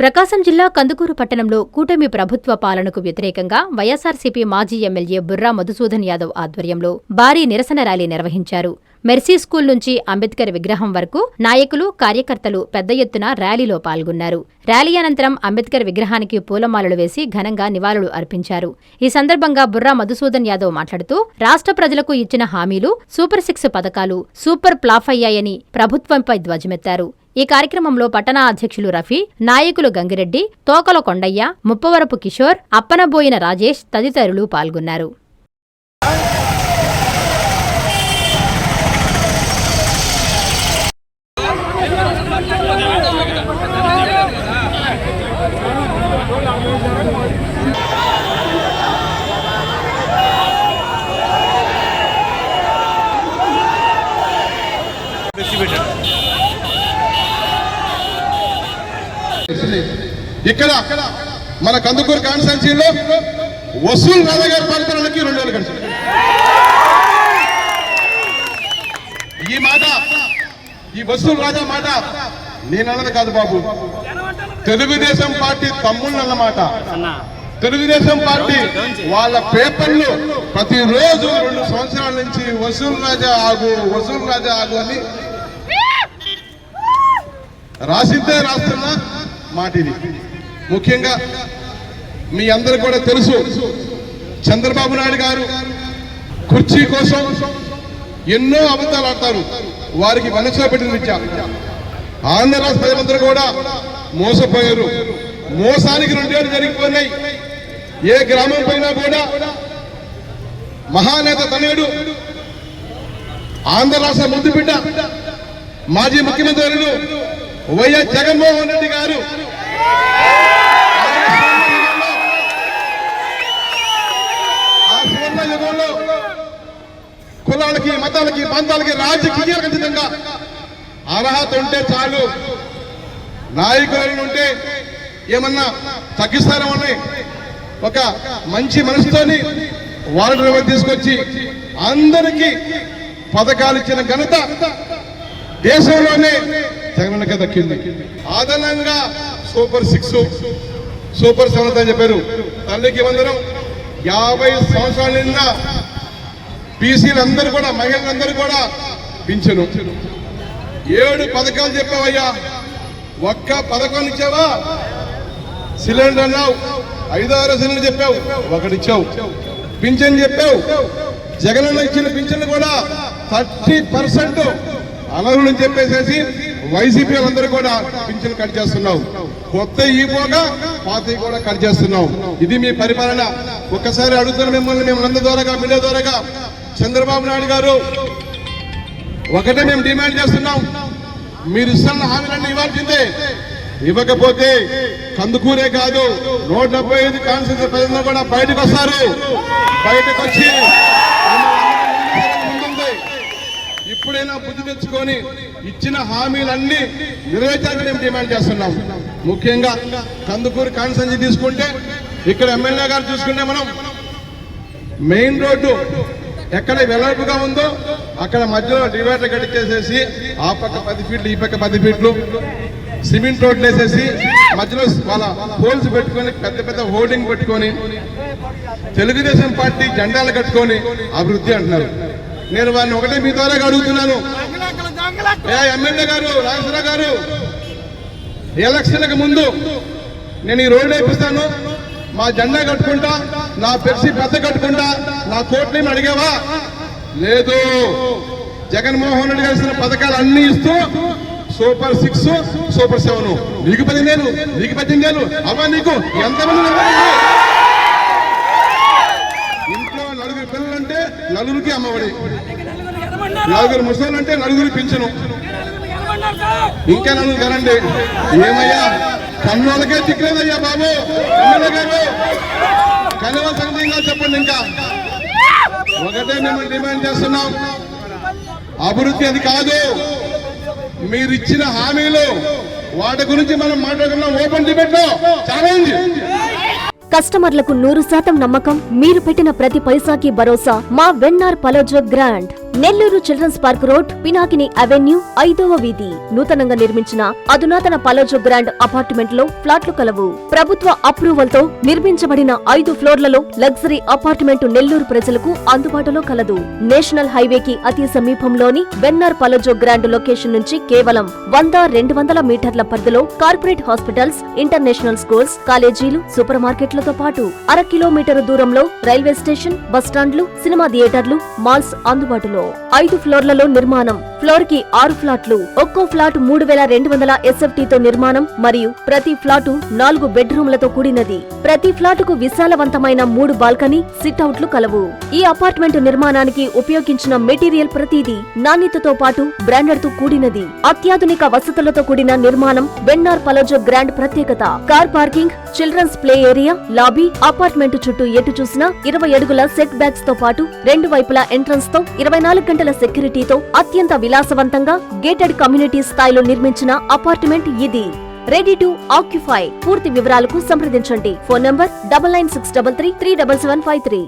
ప్రకాశం జిల్లా కందుకూరు పట్టణంలో కూటమి ప్రభుత్వ పాలనకు వ్యతిరేకంగా వైఎస్సార్సీపీ మాజీ ఎమ్మెల్యే బుర్రా మధుసూదన్ యాదవ్ ఆధ్వర్యంలో భారీ నిరసన ర్యాలీ నిర్వహించారు. మెర్సీ స్కూల్ నుంచి అంబేద్కర్ విగ్రహం వరకు నాయకులు, కార్యకర్తలు పెద్ద ఎత్తున ర్యాలీలో పాల్గొన్నారు. ర్యాలీ అనంతరం అంబేద్కర్ విగ్రహానికి పూలమాలలు వేసి ఘనంగా నివాళులు అర్పించారు. ఈ సందర్భంగా బుర్రా మధుసూదన్ యాదవ్ మాట్లాడుతూ రాష్ట్ర ప్రజలకు ఇచ్చిన హామీలు, సూపర్ 6 పథకాలు సూపర్ ఫ్లాప్ అయ్యాయని ప్రభుత్వంపై ధ్వజమెత్తారు. ఈ కార్యక్రమంలో పట్టణ అధ్యక్షులు రఫీ, నాయకులు గంగిరెడ్డి, తోకల కొండయ్య, ముప్పవరపు కిషోర్, అప్పనబోయిన రాజేష్ తదితరులు పాల్గొన్నారు. ఇక్కడ మన కందుకూరు కాన్స్టిట్యున్సీలో వసూల్ రాజా గారి పరిపాలనకి 2 ఏళ్ళు గడిచింది. ఈ వసూల్ రాజా మాట నేనన్నది కాదు బాబు, తెలుగుదేశం పార్టీ తమ్ముళ్ళన్నమాట. తెలుగుదేశం పార్టీ వాళ్ళ పేపర్లు ప్రతిరోజు 2 సంవత్సరాల నుంచి వసూల్ రాజా ఆగు అని రాస్తున్న మాట ఇది. ముఖ్యంగా మీ అందరూ కూడా తెలుసు, చంద్రబాబు నాయుడు గారు కుర్చీ కోసం ఎన్నో అబద్ధాలు ఆడతారు. వారికి మనసులో పెట్టిన విద్య ఆంధ్ర రాష్ట్ర ప్రజలందరూ కూడా మోసపోయారు. మోసానికి 2 ఏళ్ళు జరిగిపోయినాయి. ఏ గ్రామం పైన కూడా మహానేత తనయుడు, ఆంధ్ర రాష్ట్ర ముద్దుబిడ్డ, మాజీ ముఖ్యమంత్రి వైఎస్ జగన్మోహన్ రెడ్డి గారు ఆ సువర్ణ యుగంలో కులాలకి, మతాలకి, ప్రాంతాలకి, రాజకీయాలకు అతీతంగా అర్హత ఉంటే చాలు, నాయకులను ఉంటే ఏమన్నా తగ్గిస్తారని ఒక మంచి మనసుతోని వాలంటీర్ తీసుకొచ్చి అందరికీ పథకాలు ఇచ్చిన ఘనత దేశంలోనే జగనన్నకే దక్కింది. అదనంగా సూపర్ 6, సూపర్ 7 అని చెప్పారు. తల్లికి వందనం, 50 సంవత్సరాల నిన్న బీసీలందరూ కూడా, మహిళలందరూ కూడా పింఛను. 7 పథకాలు చెప్పావయ్యా, ఒక్క పథకం ఇచ్చావా? సిలిండర్ అన్నావు, 5-6 సిలిండర్ చెప్పావు, 1 ఇచ్చావు. పింఛన్ చెప్పావు, జగనన్న ఇచ్చిన పింఛన్లు కూడా 30% అనర్హులని చెప్పేసేసి వైసీపీ వాళ్ళందరూ కూడా పింఛన్లు కట్ చేస్తున్నావు. కొత్త పోగా పాత కూడా కట్ చేస్తున్నావు. ఇది మీ పరిపాలన. ఒక్కసారి అడుగుతున్న మిమ్మల్ని, మేము అందరి ద్వారాగా, మీడియా ద్వారాగా, చంద్రబాబు నాయుడు గారు ఒకటే మేము డిమాండ్ చేస్తున్నాం, మీరు ఇస్తున్న హామీలన్నీ ఇవ్వాల్సిందే. ఇవ్వకపోతే కందుకూరే కాదు 175 కాన్స్టిట్యూన్సీ ప్రజలు కూడా బయటకు వస్తారు. బయటకు వచ్చి ఇప్పుడైనా బుద్ధి తెచ్చుకొని ఇచ్చిన హామీలన్నీ నెరవేర్చాలని మేము డిమాండ్ చేస్తున్నాం. ముఖ్యంగా కందుకూరు కాన్స్టిట్యున్సీ తీసుకుంటే, ఇక్కడ ఎమ్మెల్యే గారు చూసుకుంటే, మనం మెయిన్ రోడ్డు ఎక్కడ వెడల్పుగా ఉందో అక్కడ మధ్యలో డివైడర్ కట్టించేసేసి ఆ పక్క 10 ఫీట్లు, ఈ పక్క 10 ఫీట్లు సిమెంట్ రోడ్లు వేసేసి మధ్యలో వాళ్ళ పోల్స్ పెట్టుకొని, పెద్ద పెద్ద హోర్డింగ్ పెట్టుకొని, తెలుగుదేశం పార్టీ జెండాలు కట్టుకొని అభివృద్ధి అంటున్నారు. నేను వారిని ఒకటే మీ ద్వారా అడుగుతున్నాను, ఎమ్మెల్యే గారు, రాజేశ్వరరావు గారు, ఎలక్షన్లకు ముందు నేను ఈ రోడ్డు వేపిస్తాను, మా జెండా కట్టుకుంటా, నా పెర్సీ పెద్ద కట్టుకుంటా, నా కోట్లేమి అడిగావా? లేదు. జగన్మోహన్ రెడ్డి గారు ఇస్తున్న పథకాలు అన్ని ఇస్తూ సూపర్ 6, సూపర్ 7, నీకు 10,000, నీకు 18,000, అవ్వా నీకు ఎంతమంది? ఇంట్లో 4 పిల్లలంటే 4కి అమ్మఒడి, 4 ముసలు అంటే 4 పింఛను, ఇంకా 4 కనండి. ఏమయ్యా, కన్నోళ్ళకే చిక్కలేదయ్యా బాబు. ఎమ్మెల్యే గారు కనీసం సంగతి చెప్పండి. ఇంకా ఒకటే మేము డిమాండ్ చేస్తున్నాం, అభివృద్ధి అది కాదు, మీరు ఇచ్చిన హామీలు వాటి గురించి మనం మాట్లాడుకున్నాం. ఓపెన్ డిబేట్ లో ఛాలెంజ్. కస్టమర్లకు 100% నమ్మకం, మీరు పెట్టిన ప్రతి పైసాకి భరోసా. మా VNR Palazzo Grand. Nellore children's park road, Pinakini avenue, 5వ వీధి. నూతనంగా నిర్మించిన అధునాతన పలోజో గ్రాండ్ అపార్ట్మెంట్ లో ఫ్లాట్లు కలవు. ప్రభుత్వ అప్రూవల్ తో నిర్మించబడిన 5 ఫ్లోర్లలో లగ్జరీ అపార్ట్మెంట్ నెల్లూరు ప్రజలకు అందుబాటులో కలదు. నేషనల్ హైవేకి అతి సమీపంలోని బెన్నార్ పలోజో గ్రాండ్ లొకేషన్ నుంచి కేవలం 100-200 మీటర్ల పరిధిలో కార్పొరేట్ హాస్పిటల్స్, ఇంటర్నేషనల్ స్కూల్స్, కాలేజీలు, సూపర్ మార్కెట్లతో పాటు 1/2 కిలోమీటర్ దూరంలో రైల్వే స్టేషన్, బస్టాండ్లు, సినిమా థియేటర్లు, మాల్స్ అందుబాటులో. 5 ఫ్లోర్లలో నిర్మాణం. ఫ్లోర్ కి 6 ఫ్లాట్లు. ఒక్కో ఫ్లాట్ 3200 SFT తో నిర్మాణం మరియు ప్రతి ఫ్లాటు 4 బెడ్రూమ్లతో కూడినది. ప్రతి ఫ్లాటుకు విశాలవంతమైన 3 బాల్కనీ, సిట్అవుట్లు కలవు. ఈ అపార్ట్మెంట్ నిర్మాణానికి ఉపయోగించిన మెటీరియల్ ప్రతిదీ నాణ్యతతో పాటు బ్రాండెడ్ తో కూడినది. అత్యాధునిక వసతులతో కూడిన నిర్మాణం బెన్నార్ పలోజో గ్రాండ్ ప్రత్యేకత. Car parking, children's play area, lobby, apartment చుట్టూ ఎటు చూసినా 20 అడుగుల సెట్ బ్యాక్స్ తో పాటు 2 వైపులా ఎంట్రన్స్ తో 24 గంటల సెక్యూరిటీతో అత్యంత విలాసవంతంగా గేటెడ్ కమ్యూనిటీ స్థాయిలో నిర్మించిన అపార్ట్మెంట్ ఇది. Ready to occupy. పూర్తి వివరాలకు సంప్రదించండి. Phone number 9963337753.